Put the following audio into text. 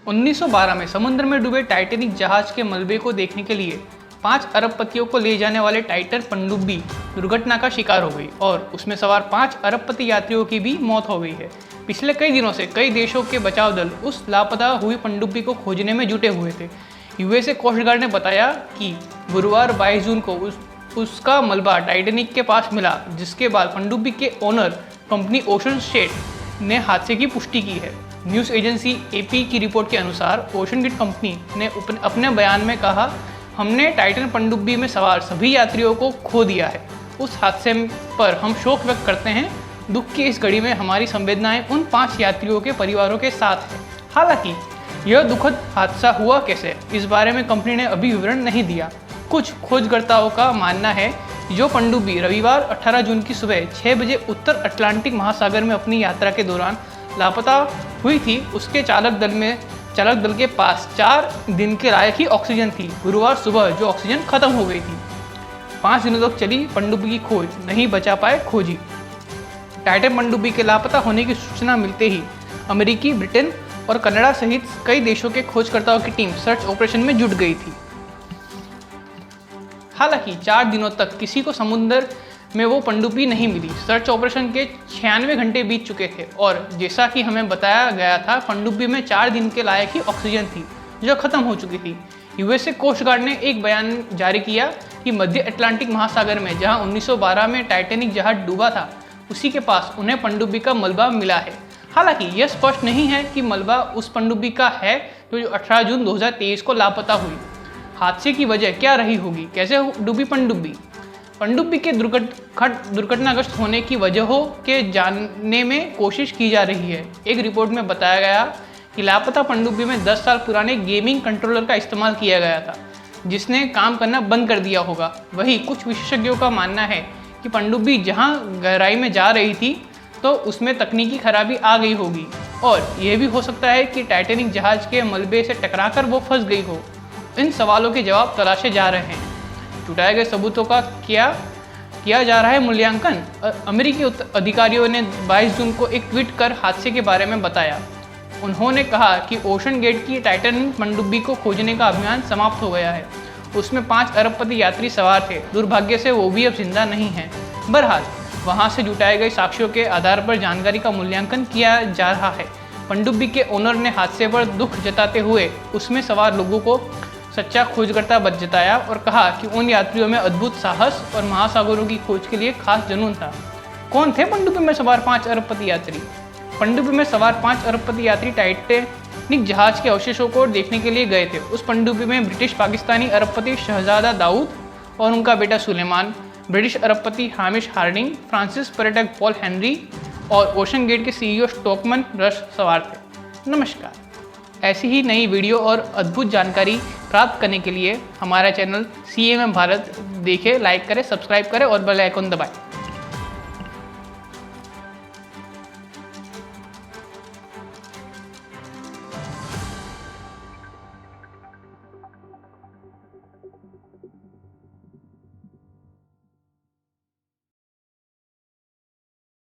1912 में समुद्र में डूबे टाइटैनिक जहाज के मलबे को देखने के लिए 5 अरबपतियों को ले जाने वाले टाइटर पनडुब्बी दुर्घटना का शिकार हो गई और उसमें सवार 5 अरबपति यात्रियों की भी मौत हो गई है। पिछले कई दिनों से कई देशों के बचाव दल उस लापता हुई पनडुब्बी को खोजने में जुटे हुए थे। यूएसए कोस्ट गार्ड ने बताया कि गुरुवार 22 जून को उसका मलबा टाइटैनिक के पास मिला, जिसके बाद पनडुब्बी के ओनर कंपनी ओशन गेट ने हादसे की पुष्टि की है। न्यूज़ एजेंसी एपी की रिपोर्ट के अनुसार ओशन गेट कंपनी ने अपने बयान में कहा, हमने टाइटन पनडुब्बी में सवार सभी यात्रियों को खो दिया है। उस हादसे पर हम शोक व्यक्त करते हैं। दुख की इस घड़ी में हमारी संवेदनाएं उन 5 यात्रियों के परिवारों के साथ है। हालांकि यह दुखद हादसा हुआ कैसे, इस बारे में कंपनी ने अभी विवरण नहीं दिया। कुछ खोजकर्ताओं का मानना है जो पनडुब्बी रविवार 18 जून की सुबह 6 बजे उत्तर अटलांटिक महासागर में अपनी यात्रा के दौरान लापता हुई थी, उसके चालक दल के पास 4 दिन के लायक ही ऑक्सीजन थी। गुरुवार सुबह जो ऑक्सीजन खत्म हो गई थी। 5 दिनों तक चली पनडुब्बी की खोज, नहीं बचा पाए खोजी। टाइटन पनडुब्बी के लापता होने की सूचना मिलते ही अमेरिकी, ब्रिटेन और कनाडा सहित कई देशों के खोजकर्ताओं की टीम सर्च ऑपरेशन में जुट गई थी। हालांकि 4 दिनों तक किसी को समुद्र में वो पनडुब्बी नहीं मिली। सर्च ऑपरेशन के 96 घंटे बीत चुके थे और जैसा कि हमें बताया गया था, पनडुब्बी में 4 दिन के लायक ही ऑक्सीजन थी जो खत्म हो चुकी थी। यूएसए कोस्ट गार्ड ने एक बयान जारी किया कि मध्य अटलांटिक महासागर में जहां 1912 में टाइटैनिक जहाज डूबा था, उसी के पास उन्हें पनडुब्बी का मलबा मिला है। हालांकि यह स्पष्ट नहीं है कि मलबा उस पनडुब्बी का है जो 18 जून 2023 को लापता हुई। हादसे की वजह क्या रही होगी, कैसे डूबी पनडुब्बी के दुर्घटनाग्रस्त होने की वजहों के जानने में कोशिश की जा रही है। एक रिपोर्ट में बताया गया कि लापता पनडुब्बी में 10 साल पुराने गेमिंग कंट्रोलर का इस्तेमाल किया गया था, जिसने काम करना बंद कर दिया होगा। वहीं कुछ विशेषज्ञों का मानना है कि पनडुब्बी जहां गहराई में जा रही थी तो उसमें तकनीकी खराबी आ गई होगी और यह भी हो सकता है कि टाइटैनिक जहाज के मलबे से टकराकर वो फंस गई हो। इन सवालों के जवाब तलाशे जा रहे हैं। जुटाए गए सबूतों का किया जा रहा है मूल्यांकन। अमेरिकी अधिकारियों ने 22 जून को एक ट्वीट कर हादसे के बारे में बताया। उन्होंने कहा कि ओशन गेट की टाइटैनिक पनडुब्बी को खोजने का अभियान समाप्त हो गया है। उसमें 5 अरबपति यात्री सवार थे। दुर्भाग्य से वो भी अब जिंदा नहीं हैं। बहरहाल वहां से जुटाए गए साक्ष्यों के आधार पर जानकारी का मूल्यांकन किया जा रहा है। पनडुब्बी के ओनर ने हादसे पर दुख जताते हुए उसमें सवार लोगों को सच्चा खोजकर्ता जताया और कहा कि उन यात्रियों में अद्भुत साहस और महासागरों की खोज के लिए खास जुनून था। कौन थे पनडुब्बी में सवार 5 अरबपति यात्री? पनडुब्बी में सवार 5 अरबपति यात्री टाइटैनिक जहाज के अवशेषों को देखने के लिए गए थे। उस पनडुब्बी में ब्रिटिश पाकिस्तानी अरबपति शहजादा दाऊद और उनका बेटा सुलेमान, ब्रिटिश अरबपति हामिश हार्डिंग, फ्रांसीसी पर्यटक पॉल हेनरी और ओशन गेट के सीईओ स्टॉकमन रश सवार थे। नमस्कार। ऐसी ही नई वीडियो और अद्भुत जानकारी प्राप्त करने के लिए हमारा चैनल CMM भारत देखें, लाइक करें, सब्सक्राइब करें और बेल आइकन दबाएं।